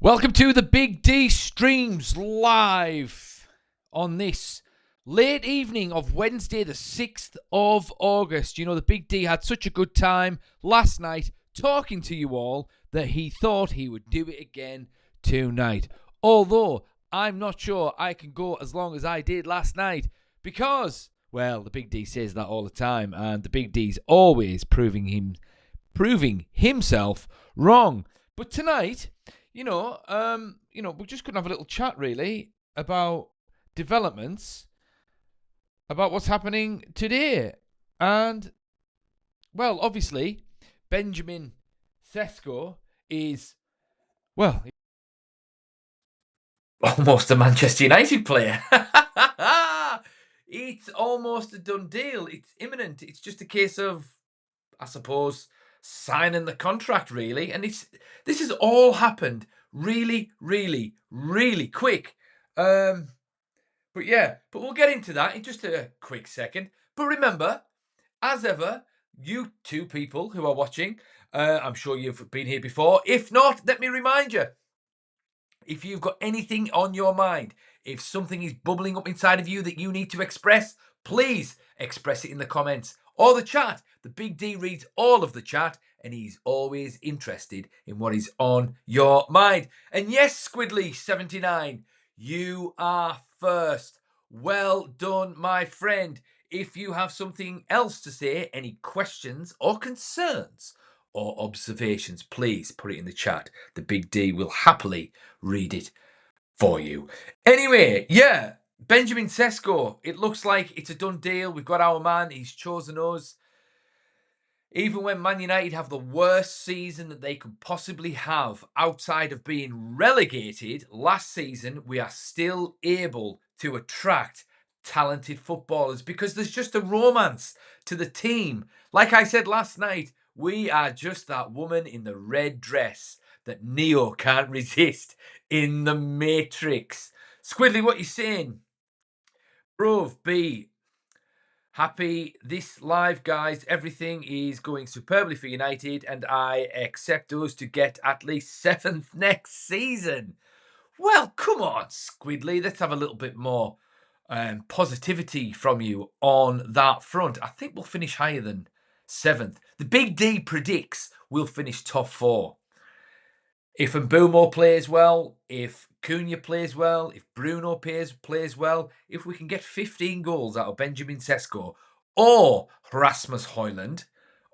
Welcome to the Big D streams live on this late evening of Wednesday, the 6th of August. You know, the Big D had such a good time last night talking to you all that he thought he would do it again tonight. Although I'm not sure I can go as long as I did last night because, well, the Big D says that all the time, and the Big D's always proving himself wrong. But tonight, we're just going to have a little chat, really, about developments, about what's happening today. And, well, obviously, Benjamin Šeško is, well, almost a Manchester United player. It's almost a done deal. It's imminent. It's just a case of, I suppose, signing the contract, really. And this has all happened really, really, really quick. But we'll get into that in just a quick second. But remember, as ever, you two people who are watching, I'm sure you've been here before. If not, let me remind you. If you've got anything on your mind, if something is bubbling up inside of you that you need to express, please express it in the comments or the chat. The Big D reads all of the chat and he's always interested in what is on your mind. And yes, Squidly79, you are first. Well done, my friend. If you have something else to say, any questions or concerns or observations, please put it in the chat. The Big D will happily read it for you. Anyway, Benjamin Šeško. It looks like it's a done deal. We've got our man. He's chosen us. Even when Man United have the worst season that they could possibly have outside of being relegated last season, we are still able to attract talented footballers because there's just a romance to the team. Like I said last night, we are just that woman in the red dress that Neo can't resist in the Matrix. Squidly, what you saying? Bruv, B. Happy this live, guys. Everything is going superbly for United, and I accept us to get at least 7th next season. Well, come on, Squidly. Let's have a little bit more positivity from you on that front. I think we'll finish higher than 7th. The Big D predicts we'll finish top 4. If Mbeumo plays well, if Cunha plays well, if Bruno plays well, if we can get 15 goals out of Benjamin Šeško or Rasmus Højlund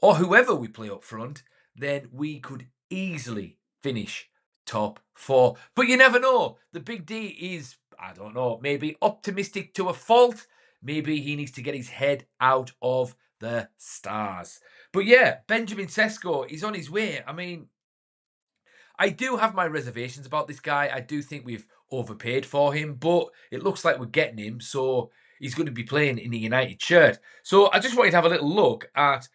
or whoever we play up front, then we could easily finish top 4. But you never know. The Big D is, I don't know, maybe optimistic to a fault. Maybe he needs to get his head out of the stars. But yeah, Benjamin Šeško is on his way. I mean, I do have my reservations about this guy. I do think we've overpaid for him, but it looks like we're getting him, so he's going to be playing in the United shirt. So I just wanted to have a little look at,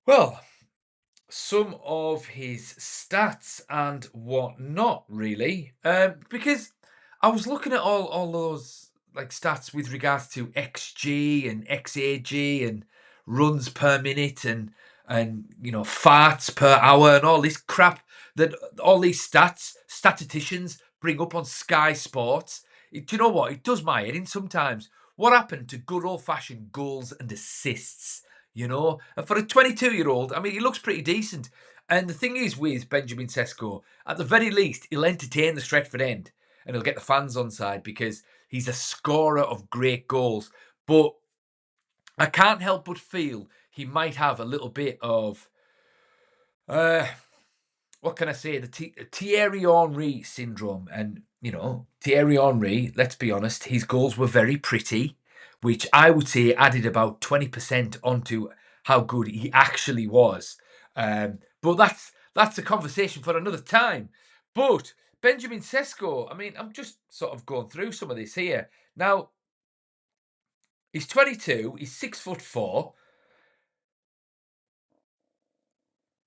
well, some of his stats and whatnot, really, because I was looking at all those like stats with regards to XG and XAG and runs per minute and farts per hour and all this crap that all these statisticians bring up on Sky Sports. Do you know what? It does my head in sometimes. What happened to good old-fashioned goals and assists? And for a 22-year-old, I mean, he looks pretty decent. And the thing is with Benjamin Šeško, at the very least, he'll entertain the Stretford end and he'll get the fans on side because he's a scorer of great goals. But I can't help but feel he might have a little bit of, what can I say, the Thierry Henry syndrome. And, Thierry Henry, let's be honest, his goals were very pretty, which I would say added about 20% onto how good he actually was. But that's a conversation for another time. But Benjamin Šeško, I mean, I'm just sort of going through some of this here. Now, he's 22, he's 6'4".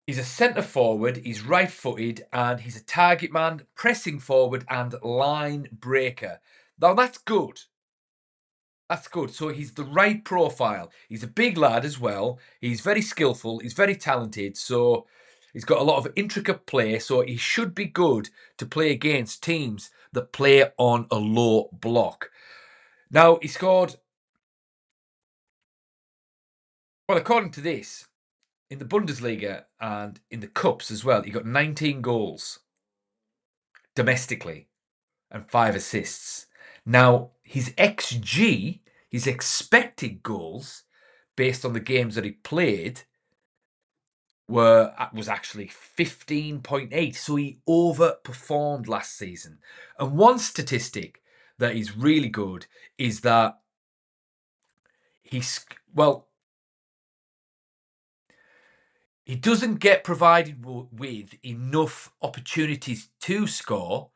He's a centre forward, he's right-footed, and he's a target man, pressing forward and line breaker. Now, that's good. That's good. So he's the right profile. He's a big lad as well. He's very skillful. He's very talented. So He's got a lot of intricate play, so he should be good to play against teams that play on a low block. Now, he scored, well, according to this, in the Bundesliga and in the Cups as well, he got 19 goals domestically and 5 assists. Now, his XG, his expected goals, based on the games that he played, was actually 15.8. So he overperformed last season. And one statistic that is really good is that he doesn't get provided with enough opportunities to score,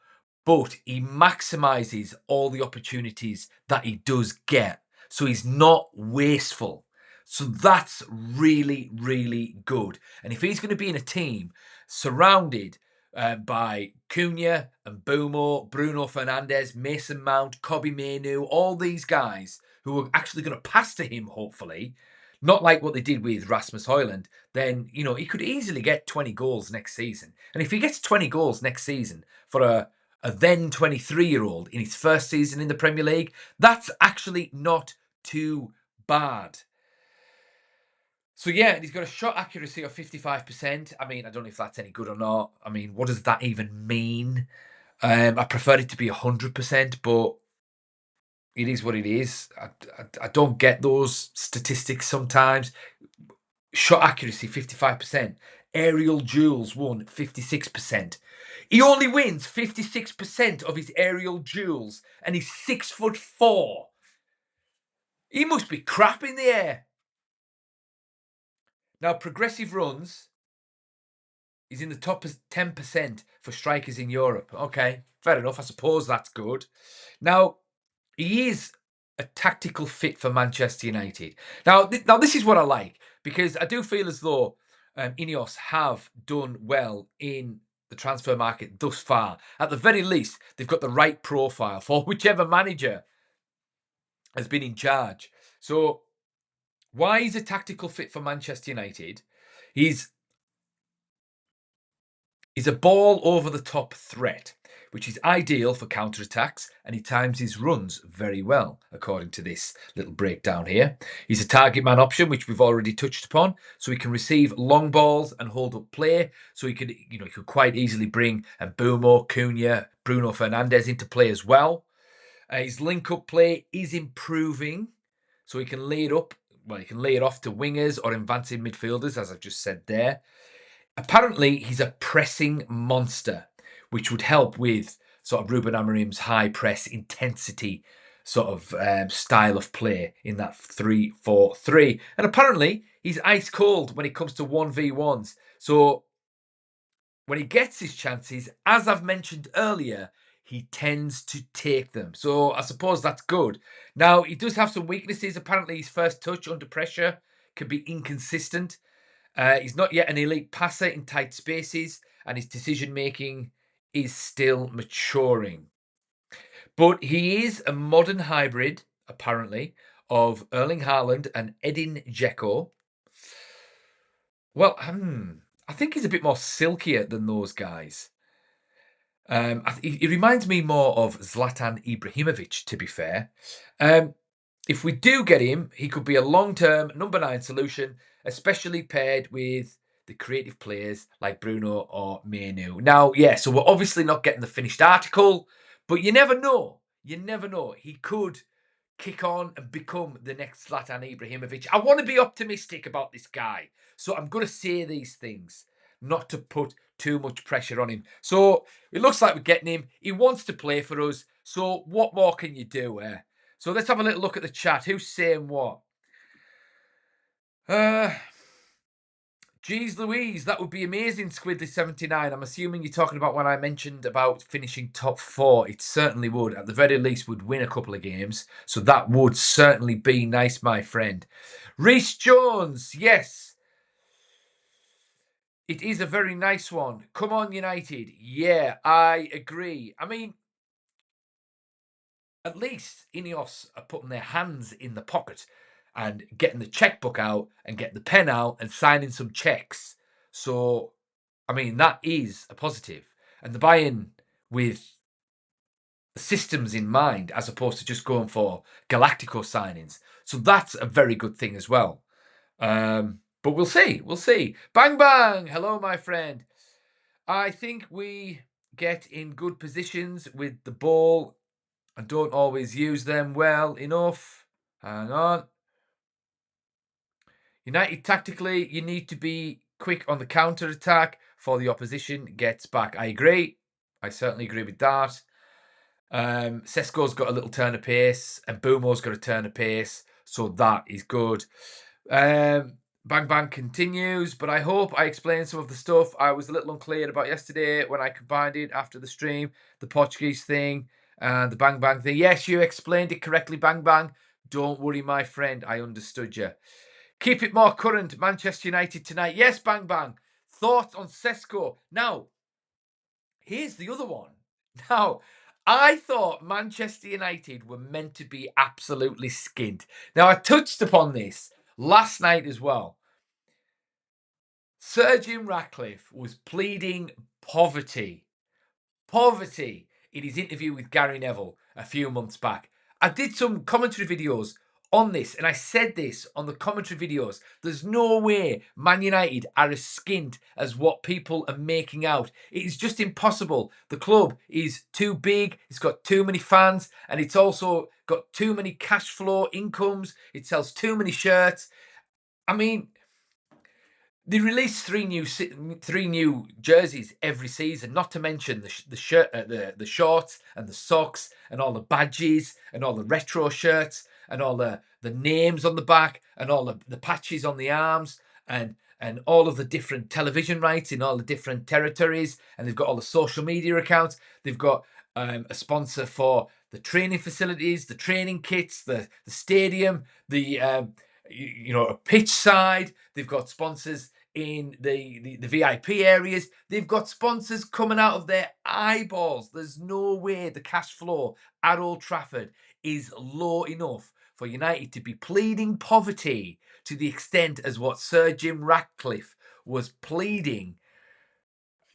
but he maximizes all the opportunities that he does get. So he's not wasteful. So that's really, really good. And if he's going to be in a team surrounded by Cunha and Bumo, Bruno Fernandes, Mason Mount, Kobbie Mainoo, all these guys who are actually going to pass to him, hopefully, not like what they did with Rasmus Højlund, then, he could easily get 20 goals next season. And if he gets 20 goals next season for a then 23-year-old in his first season in the Premier League, that's actually not too bad. So, yeah, he's got a shot accuracy of 55%. I mean, I don't know if that's any good or not. I mean, what does that even mean? I prefer it to be 100%, but it is what it is. I don't get those statistics sometimes. Shot accuracy, 55%. Aerial duels won, 56%. He only wins 56% of his aerial duels, and he's 6'4". He must be crap in the air. Now, progressive runs is in the top 10% for strikers in Europe. Okay, fair enough. I suppose that's good. Now, he is a tactical fit for Manchester United. Now, this is what I like, because I do feel as though Ineos have done well in the transfer market thus far. At the very least, they've got the right profile for whichever manager has been in charge. So, why he's a tactical fit for Manchester United? He's a ball over the top threat, which is ideal for counterattacks, and he times his runs very well, according to this little breakdown here. He's a target man option, which we've already touched upon, so he can receive long balls and hold up play. So he could quite easily bring Bumo, Cunha, Bruno Fernandes into play as well. His link-up play is improving, so he can lay it up. Well, he can lay it off to wingers or advancing midfielders, as I've just said there. Apparently, he's a pressing monster, which would help with sort of Ruben Amorim's high press intensity sort of style of play in that 3-4-3. And apparently, he's ice cold when it comes to 1v1s. So when he gets his chances, as I've mentioned earlier, he tends to take them. So I suppose that's good. Now, he does have some weaknesses. Apparently, his first touch under pressure can be inconsistent. He's not yet an elite passer in tight spaces, and his decision-making is still maturing. But he is a modern hybrid, apparently, of Erling Haaland and Edin Dzeko. Well, I think he's a bit more silkier than those guys. He reminds me more of Zlatan Ibrahimovic, to be fair. If we do get him, he could be a long-term number 9 solution, especially paired with the creative players like Bruno or Mainoo. Now, yeah, so we're obviously not getting the finished article, but you never know. You never know. He could kick on and become the next Zlatan Ibrahimovic. I want to be optimistic about this guy, so I'm going to say these things, not to put too much pressure on him. So it looks like we're getting him. He wants to play for us, so what more can you do? So let's have a little look at the chat. Who's saying what? Geez Louise, that would be amazing, Squidly79. I'm assuming you're talking about when I mentioned about finishing top 4. It certainly would. At the very least, would win a couple of games. So that would certainly be nice, my friend. Reece Jones, yes. It is a very nice one. Come on, United. Yeah, I agree. I mean, at least Ineos are putting their hands in the pocket and getting the checkbook out and getting the pen out and signing some checks. So I mean, that is a positive. And the buy-in with systems in mind as opposed to just going for Galactico signings. So that's a very good thing as well. But we'll see. We'll see. Bang, bang. Hello, my friend. I think we get in good positions with the ball and don't always use them well enough. Hang on. United tactically, you need to be quick on the counter attack for the opposition gets back. I agree. I certainly agree with that. Sesko's got a little turn of pace and Bumo's got a turn of pace. So that is good. Bang Bang continues, but I hope I explained some of the stuff I was a little unclear about yesterday when I combined it after the stream, the Portuguese thing and the Bang Bang thing. Yes, you explained it correctly, Bang Bang. Don't worry, my friend. I understood you. Keep it more current. Manchester United tonight. Yes, Bang Bang. Thoughts on Sesko. Now, here's the other one. Now, I thought Manchester United were meant to be absolutely skinned. Now, I touched upon this last night as well. Sir Jim Ratcliffe was pleading poverty. Poverty in his interview with Gary Neville a few months back. I did some commentary videos on this, and I said this on the commentary videos. There's no way Man United are as skinned as what people are making out. It is just impossible. The club is too big, it's got too many fans, and it's also got too many cash flow incomes. It sells too many shirts. I mean, they release three new jerseys every season, not to mention the shirt, the shorts and the socks and all the badges and all the retro shirts and all the names on the back and all the patches on the arms and all of the different television rights in all the different territories. And they've got all the social media accounts. They've got a sponsor for the training facilities, the training kits, the stadium, the a pitch side. They've got sponsors in the VIP areas. They've got sponsors coming out of their eyeballs. There's no way the cash flow at Old Trafford is low enough for United to be pleading poverty to the extent as what Sir Jim Ratcliffe was pleading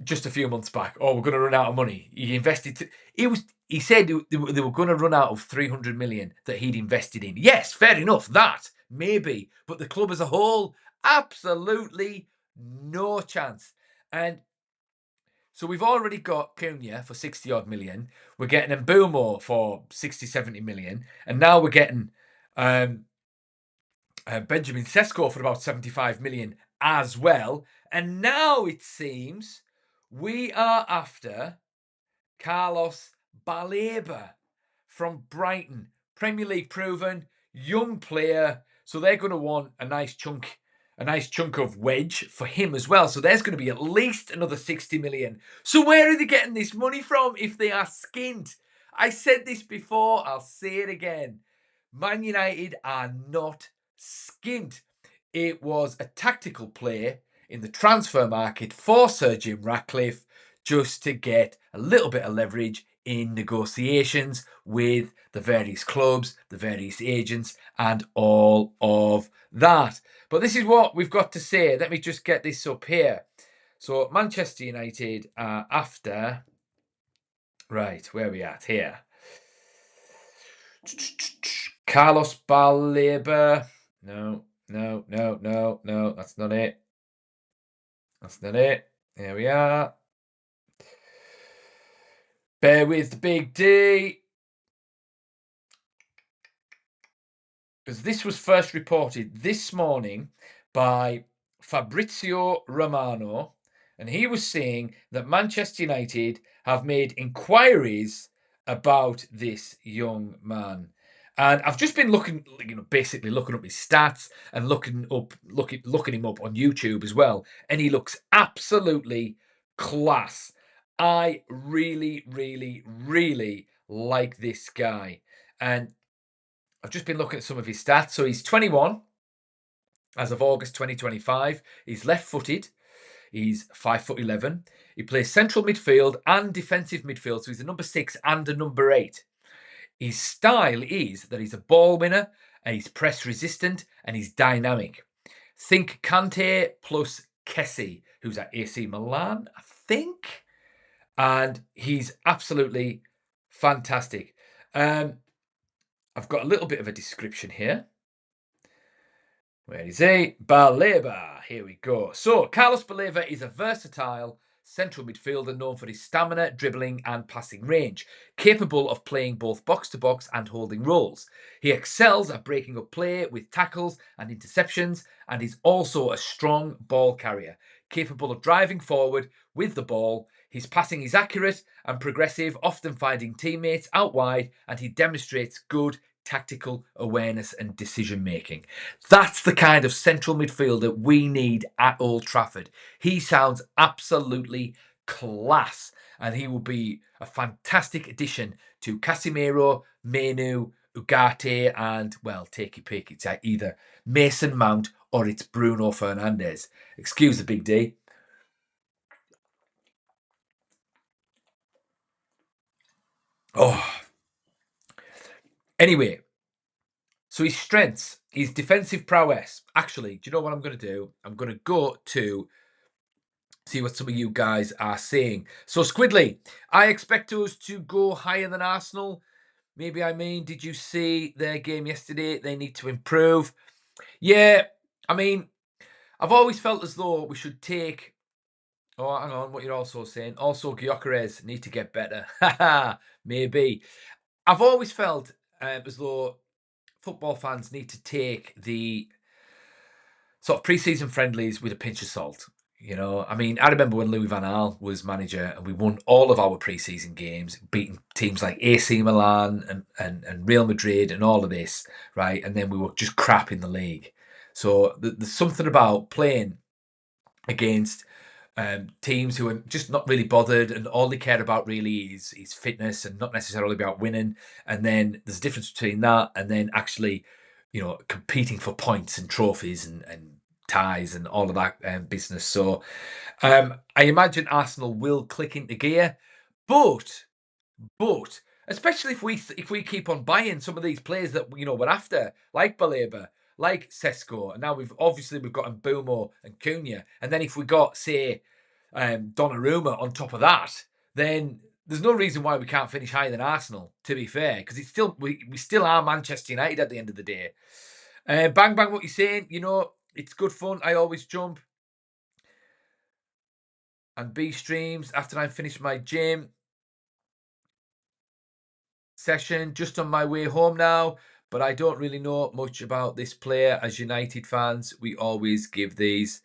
just a few months back. Oh, we're going to run out of money. He invested. He said they were going to run out of 300 million that he'd invested in. Yes, fair enough. That maybe, but the club as a whole, absolutely no chance. And so we've already got Cunha for 60 odd million. We're getting Mbumo for 60, 70 million. And now we're getting Benjamin Šeško for about 75 million as well. And now it seems we are after Carlos Baleba from Brighton. Premier League proven, young player. So they're going to want a nice chunk of wedge for him as well. So there's going to be at least another 60 million. So where are they getting this money from if they are skinned? I said this before, I'll say it again. Man United are not skinned. It was a tactical play in the transfer market for Sir Jim Ratcliffe just to get a little bit of leverage in negotiations with the various clubs, the various agents, and all of that. But this is what we've got to say. Let me just get this up here. So Manchester United are after... Right, where are we at here? Carlos Baleba. No, that's not it. That's not it. Here we are. Bear with the big D. Because this was first reported this morning by Fabrizio Romano, and he was saying that Manchester United have made inquiries about this young man. And I've just been looking, basically looking up his stats and looking him up on YouTube as well. And he looks absolutely class. I really, really, really like this guy. And I've just been looking at some of his stats. So he's 21 as of August 2025. He's left-footed. He's 5'11". He plays central midfield and defensive midfield. So he's a number 6 and a number 8. His style is that he's a ball winner and he's press resistant and he's dynamic. Think Kante plus Kessie who's at AC Milan, I think. And he's absolutely fantastic. I've got a little bit of a description here. Where is he? Baleba. Here we go. So, Carlos Baleba is a versatile central midfielder known for his stamina, dribbling, and passing range, capable of playing both box-to-box and holding roles. He excels at breaking up play with tackles and interceptions, and is also a strong ball carrier, capable of driving forward with the ball. His passing is accurate and progressive, often finding teammates out wide, and he demonstrates good tactical awareness and decision making. That's the kind of central midfielder we need at Old Trafford. He sounds absolutely class, and he will be a fantastic addition to Casemiro, Mainoo, Ugarte, and, well, take your pick. It's either Mason Mount or it's Bruno Fernandes. Excuse the big D. Oh. Anyway, so his strengths, his defensive prowess. Actually, do you know what I'm going to do? I'm going to go to see what some of you guys are saying. So, Squidly, I expect us to go higher than Arsenal. Maybe I mean, did you see their game yesterday? They need to improve. Yeah, I mean, I've always felt as though we should take... Oh, hang on, what you're also saying. Also, Gyökeres need to get better. Maybe. I've always felt as though football fans need to take the sort of pre-season friendlies with a pinch of salt. You know, I mean, I remember when Louis van Gaal was manager and we won all of our pre-season games, beating teams like AC Milan and Real Madrid and all of this, right? And then we were just crap in the league. So there's something about playing against teams who are just not really bothered, and all they care about really is fitness and not necessarily about winning. And then there's a difference between that and then actually, you know, competing for points and trophies and ties and all of that business. So I imagine Arsenal will click into gear, but especially if we keep on buying some of these players that, you know, we're after, like Baleba, like Sesko, and now we've got Mbeumo and Cunha, and then if we got, say, Donnarumma on top of that, then there's no reason why we can't finish higher than Arsenal, to be fair, because it's still we still are Manchester United at the end of the day. Bang bang, what you're saying, you know, it's good fun. I always jump and B streams after I finish my gym session, just on my way home now, but I don't really know much about this player. As United fans, we always give these...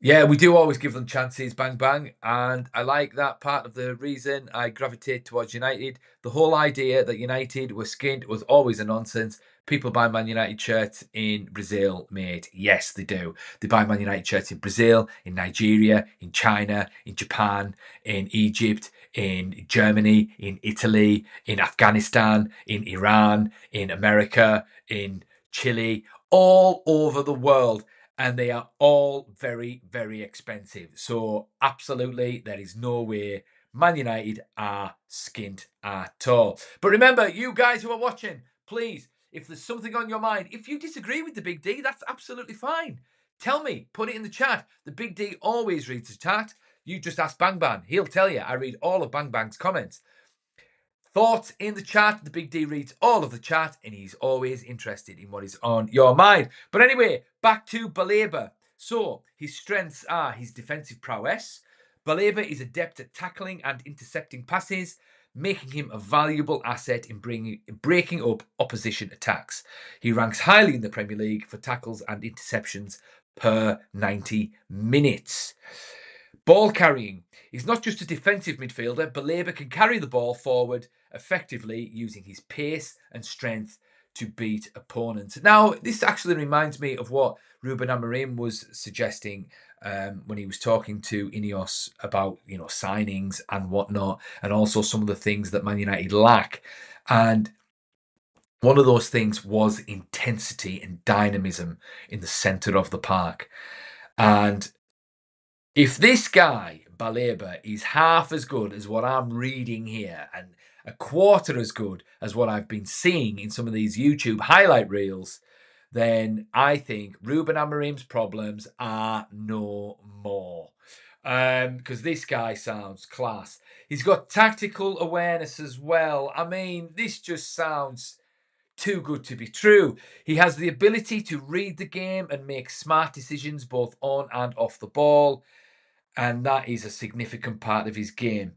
Yeah, we do always give them chances, bang, bang. And I like that part of the reason I gravitate towards United. The whole idea that United were skint was always a nonsense. People buy Man United shirts in Brazil, mate. Yes, they do. They buy Man United shirts in Brazil, in Nigeria, in China, in Japan, in Egypt, in Germany, in Italy, in Afghanistan, in Iran, in America, in Chile, all over the world. And they are all very, very expensive. So absolutely, there is no way Man United are skint at all. But remember, you guys who are watching, please, if there's something on your mind, if you disagree with the Big D, that's absolutely fine. Tell me, put it in the chat. The Big D always reads the chat. You just ask Bang Bang. He'll tell you. I read all of Bang Bang's comments. Thoughts in the chat. The Big D reads all of the chat, and he's always interested in what is on your mind. But anyway, back to Baleba. So his strengths are his defensive prowess. Baleba is adept at tackling and intercepting passes, making him a valuable asset in breaking up opposition attacks. He ranks highly in the Premier League for tackles and interceptions per 90 minutes. Ball carrying. He's not just a defensive midfielder. Baleba can carry the ball forward effectively using his pace and strength to beat opponents. Now, this actually reminds me of what Ruben Amorim was suggesting when he was talking to Ineos about, you know, signings and whatnot, and also some of the things that Man United lack. And one of those things was intensity and dynamism in the centre of the park. And if this guy, Baleba, is half as good as what I'm reading here and a quarter as good as what I've been seeing in some of these YouTube highlight reels, then I think Ruben Amorim's problems are no more. Because this guy sounds class. He's got tactical awareness as well. I mean, this just sounds too good to be true. He has the ability to read the game and make smart decisions both on and off the ball, and that is a significant part of his game.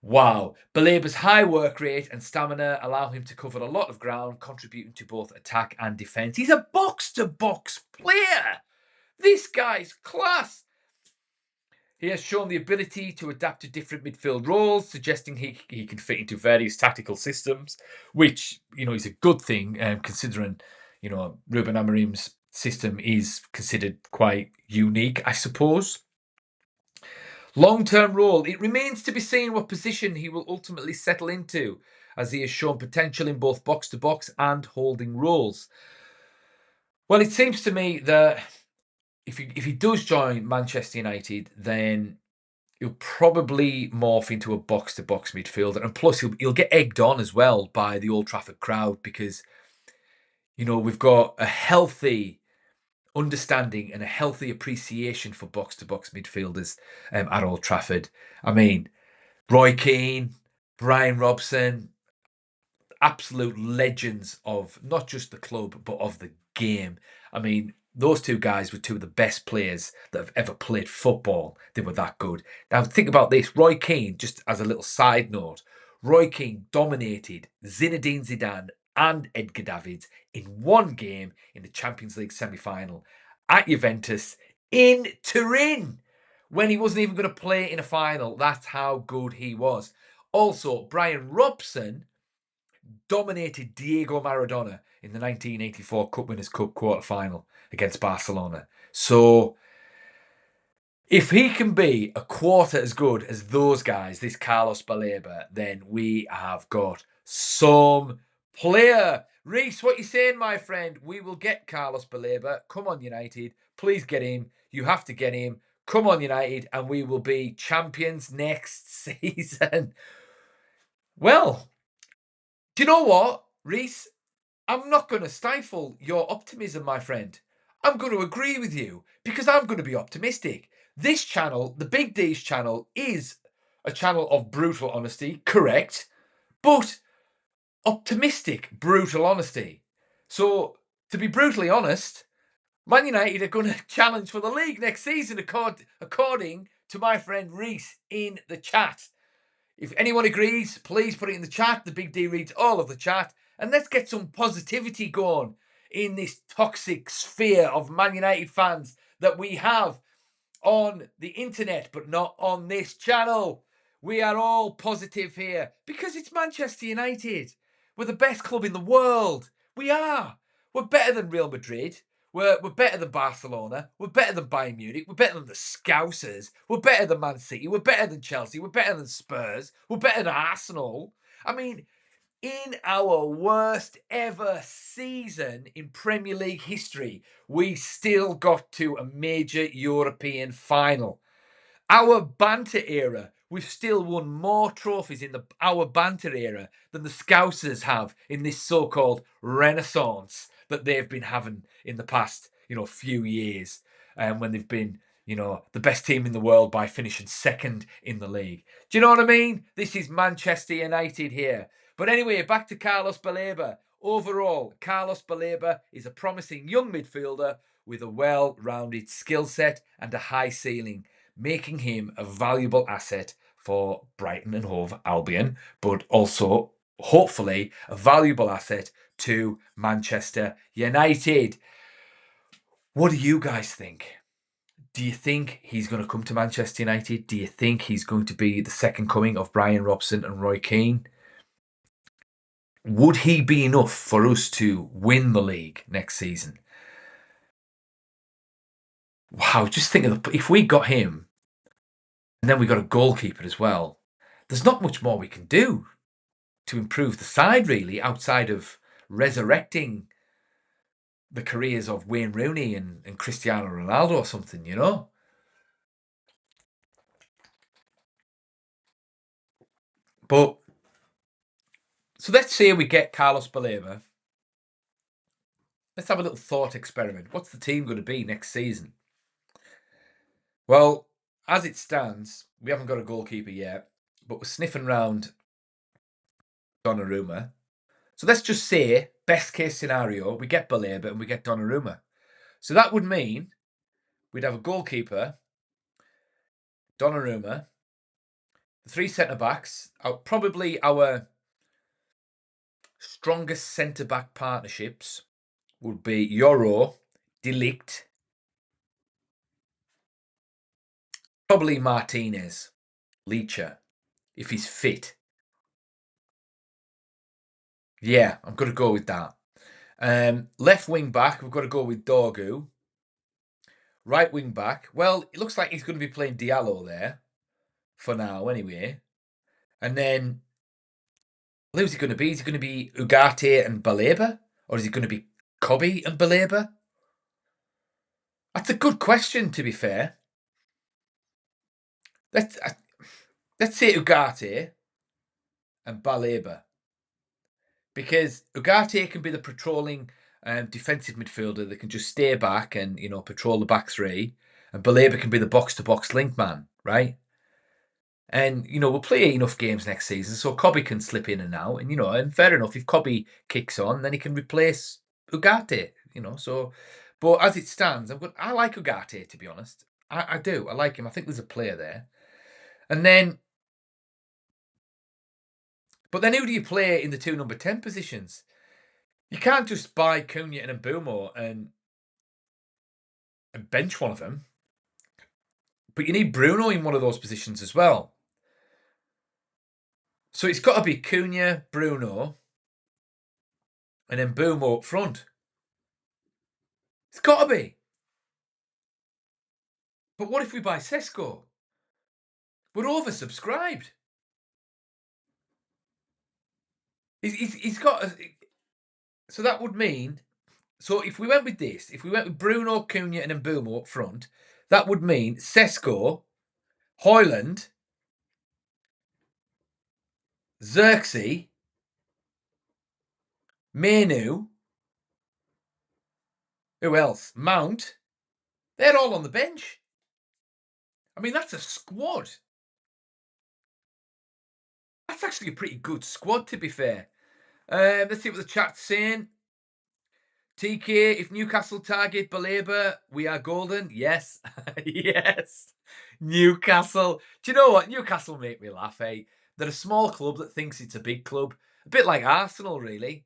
Wow. Baleba's high work rate and stamina allow him to cover a lot of ground, contributing to both attack and defence. He's a box-to-box player. This guy's class. He has shown the ability to adapt to different midfield roles, suggesting he can fit into various tactical systems, which, is a good thing, considering, Ruben Amorim's system is considered quite unique, I suppose. Long-term role. It remains to be seen what position he will ultimately settle into, as he has shown potential in both box-to-box and holding roles. Well, it seems to me that if he does join Manchester United, then he'll probably morph into a box-to-box midfielder. And plus, he'll get egged on as well by the Old Trafford crowd because, we've got a healthy understanding and a healthy appreciation for box-to-box midfielders at Old Trafford. I mean, Roy Keane, Brian Robson, absolute legends of not just the club, but of the game. I mean, those two guys were two of the best players that have ever played football. They were that good. Now, think about this. Roy Keane, just as a little side note, Roy Keane dominated Zinedine Zidane and Edgar Davids in one game in the Champions League semi-final at Juventus in Turin when he wasn't even going to play in a final. That's how good he was. Also, Brian Robson dominated Diego Maradona in the 1984 Cup Winners' Cup quarter-final against Barcelona. So, if he can be a quarter as good as those guys, this Carlos Baleba, then we have got some player. Reese, what you saying, my friend? We will get Carlos Baleba. Come on, United. Please get him. You have to get him. Come on, United, and we will be champions next season. Well, do you know what, Reese? I'm not going to stifle your optimism, my friend. I'm going to agree with you because I'm going to be optimistic. This channel, the Big D's channel, is a channel of brutal honesty, correct, but optimistic, brutal honesty. So, to be brutally honest, Man United are going to challenge for the league next season, according to my friend Reese in the chat. If anyone agrees, please put it in the chat. The Big D reads all of the chat. And let's get some positivity going in this toxic sphere of Man United fans that we have on the internet, but not on this channel. We are all positive here because it's Manchester United. We're the best club in the world. We are. We're better than Real Madrid. We're better than Barcelona. We're better than Bayern Munich. We're better than the Scousers. We're better than Man City. We're better than Chelsea. We're better than Spurs. We're better than Arsenal. I mean, in our worst ever season in Premier League history, we still got to a major European final. Our banter era, we've still won more trophies in our banter era than the Scousers have in this so-called renaissance that they've been having in the past, few years, when they've been, the best team in the world by finishing second in the league. Do you know what I mean? This is Manchester United here. But anyway, back to Carlos Baleba. Overall, Carlos Baleba is a promising young midfielder with a well-rounded skill set and a high ceiling, making him a valuable asset for Brighton and Hove Albion, but also, hopefully, a valuable asset to Manchester United. What do you guys think? Do you think he's going to come to Manchester United? Do you think he's going to be the second coming of Brian Robson and Roy Keane? Would he be enough for us to win the league next season? Wow, just think of if we got him, and then we got a goalkeeper as well, there's not much more we can do to improve the side, really, outside of resurrecting the careers of Wayne Rooney and Cristiano Ronaldo or something, But, so let's say we get Carlos Baleba. let's have a little thought experiment. What's the team going to be next season? Well, as it stands, we haven't got a goalkeeper yet, but we're sniffing round Donnarumma. So let's just say, best case scenario, we get Baleba and we get Donnarumma. So that would mean we'd have a goalkeeper, Donnarumma, the 3 centre-backs, probably our strongest centre-back partnerships would be Yoro, De Ligt, probably Martinez, Leacher, if he's fit. Yeah, I'm going to go with that. Left wing back, we've got to go with Dorgu. Right wing back, well, it looks like he's going to be playing Diallo there for now, anyway. And then, who's he going to be? Is he going to be Ugarte and Baleba, or is he going to be Kobe and Baleba? That's a good question, to be fair. Let's say Ugarte and Baleba, because Ugarte can be the patrolling defensive midfielder that can just stay back and patrol the back three, and Baleba can be the box-to-box link man, right? And we'll play enough games next season, so Kobe can slip in and out, and fair enough, if Kobe kicks on, then he can replace Ugarte, So, but as it stands, I like Ugarte, to be honest. I do. I like him. I think there's a player there. And then, but then who do you play in the 2 number 10 positions? You can't just buy Cunha and Mbeumo and bench one of them. But you need Bruno in one of those positions as well. So it's got to be Cunha, Bruno, and then Mbeumo up front. It's got to be. But what if we buy Sesko? We're oversubscribed. He's got... So that would mean... So if we went with this, if we went with Bruno, Cunha and Mbeumo up front, that would mean Sesko, Højlund, Xerxes, Mainoo, who else? Mount. They're all on the bench. I mean, that's a squad. That's actually a pretty good squad, to be fair. Let's see what the chat's saying. TK, if Newcastle target Baleba, we are golden. Yes. Yes. Newcastle. Do you know what? Newcastle make me laugh, eh? They're a small club that thinks it's a big club. A bit like Arsenal, really.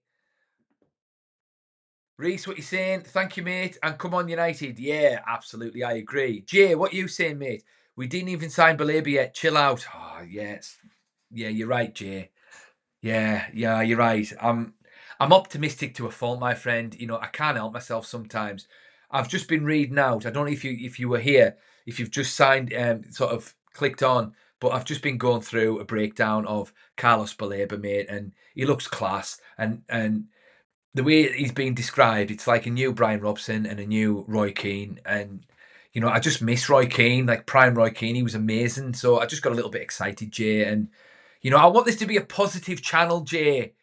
Reese, what you saying? Thank you, mate. And come on, United. Yeah, absolutely. I agree. Jay, what you saying, mate? We didn't even sign Baleba yet. Chill out. Oh, yes. Yeah, you're right, Jay. Yeah, you're right. I'm optimistic to a fault, my friend. I can't help myself sometimes. I've just been reading out. I don't know if you were here, if you've just signed, sort of clicked on, but I've just been going through a breakdown of Carlos Baleba, mate, and he looks class. And the way he's being described, it's like a new Brian Robson and a new Roy Keane. And I just miss Roy Keane, like prime Roy Keane. He was amazing. So I just got a little bit excited, Jay, and. I want this to be a positive channel, Jay.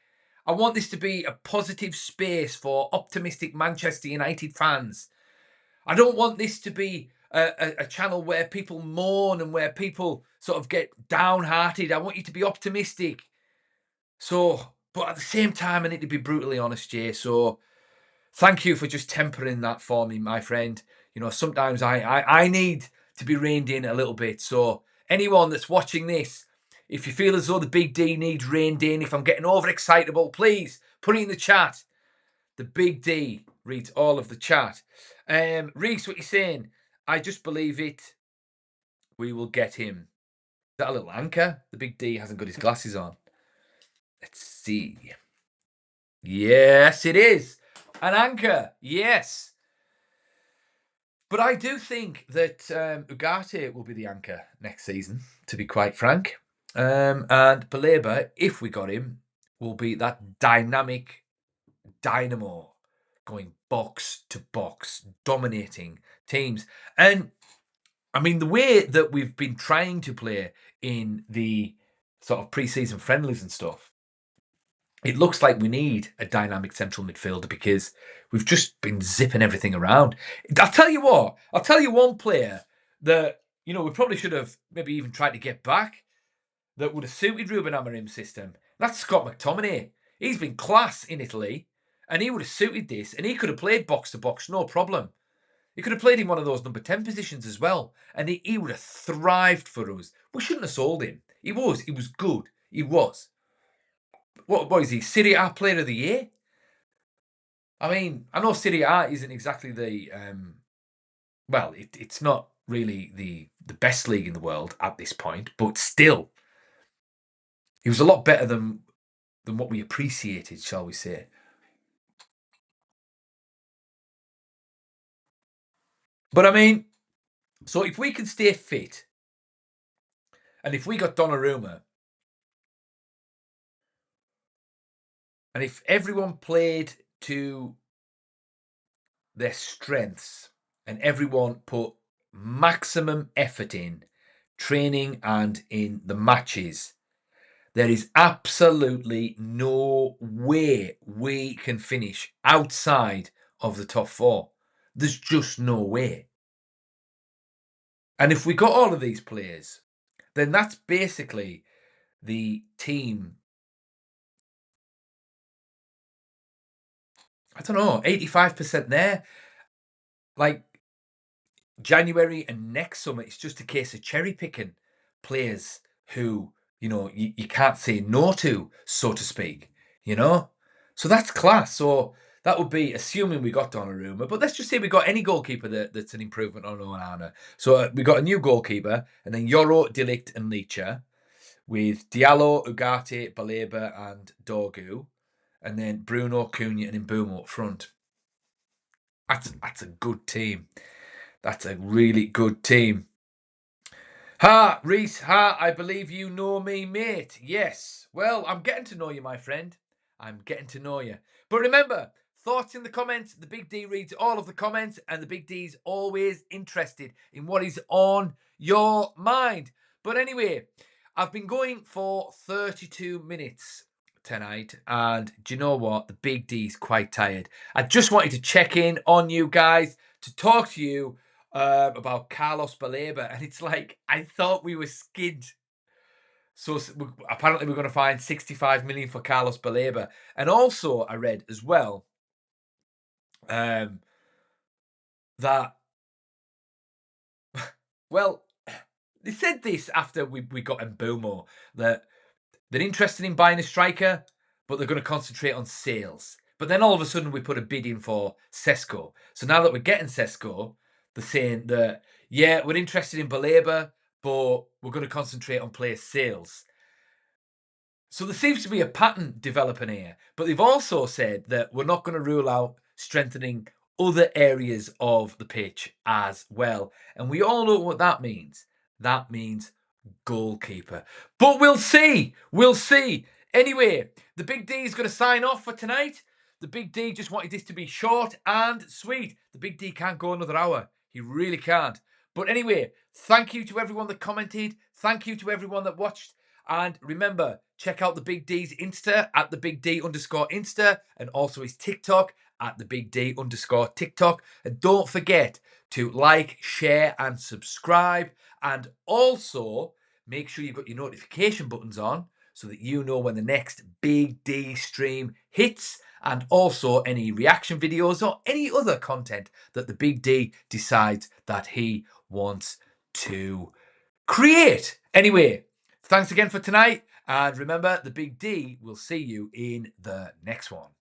I want this to be a positive space for optimistic Manchester United fans. I don't want this to be a channel where people mourn and where people sort of get downhearted. I want you to be optimistic. So, but at the same time, I need to be brutally honest, Jay. So, thank you for just tempering that for me, my friend. Sometimes I need to be reined in a little bit. So, anyone that's watching this, if you feel as though the Big D needs reined in, if I'm getting overexcitable, please put it in the chat. The Big D reads all of the chat. Reese, what you saying? I just believe it. We will get him. Is that a little anchor? The Big D hasn't got his glasses on. Let's see. Yes, it is. An anchor. Yes. But I do think that Ugarte will be the anchor next season, to be quite frank. And Baleba, if we got him, will be that dynamic dynamo going box to box, dominating teams. And I mean, the way that we've been trying to play in the sort of pre-season friendlies and stuff, it looks like we need a dynamic central midfielder because we've just been zipping everything around. I'll tell you what, I'll tell you one player that, we probably should have maybe even tried to get back that would have suited Ruben Amorim's system. That's Scott McTominay. He's been class in Italy and he would have suited this and he could have played box to box, no problem. He could have played in one of those number 10 positions as well and he would have thrived for us. We shouldn't have sold him. He was good. He was. What is he? Serie A Player of the Year? I mean, I know Serie A isn't exactly the it's not really the best league in the world at this point, but still, he was a lot better than what we appreciated, shall we say? But I mean, so if we can stay fit, and if we got Donnarumma, and if everyone played to their strengths and everyone put maximum effort in training and in the matches, there is absolutely no way we can finish outside of the top four. There's just no way. And if we got all of these players, then that's basically the team. I don't know, 85% there. Like January and next summer, it's just a case of cherry picking players who, you can't say no to, so to speak, So that's class. So that would be assuming we got Donnarumma. But let's just say we got any goalkeeper that's an improvement on Onana. So we got a new goalkeeper, and then Yoro, Delict, and Leacher, with Diallo, Ugarte, Baleba, and Dorgu, and then Bruno, Cunha, and Mbeumo up front. That's a good team. That's a really good team. Ha, Reese, ha, I believe you know me, mate. Yes. Well, I'm getting to know you, my friend. I'm getting to know you. But remember, thoughts in the comments. The Big D reads all of the comments, and the Big D's always interested in what is on your mind. But anyway, I've been going for 32 minutes tonight, and do you know what? The Big D's quite tired. I just wanted to check in on you guys to talk to you about Carlos Baleba, and it's like I thought we were skid. So apparently we're going to find 65 million for Carlos Baleba, and also I read as well that well they said this after we got Mbeumo that they're interested in buying a striker, but they're going to concentrate on sales. But then all of a sudden we put a bid in for Sesko. So now that we're getting Sesko, they're saying that, yeah, we're interested in Baleba, but we're going to concentrate on player sales. So there seems to be a pattern developing here. But they've also said that we're not going to rule out strengthening other areas of the pitch as well. And we all know what that means. That means goalkeeper. But we'll see. We'll see. Anyway, the Big D is going to sign off for tonight. The Big D just wanted this to be short and sweet. The Big D can't go another hour. He really can't. But anyway, thank you to everyone that commented. Thank you to everyone that watched. And remember, check out the Big D's Insta at @TheBigD_Insta and also his TikTok at @TheBigD_TikTok. And don't forget to like, share, and subscribe. And also, make sure you've got your notification buttons on so that you know when the next Big D stream hits, and also any reaction videos or any other content that the Big D decides that he wants to create. Anyway, thanks again for tonight. And remember, the Big D will see you in the next one.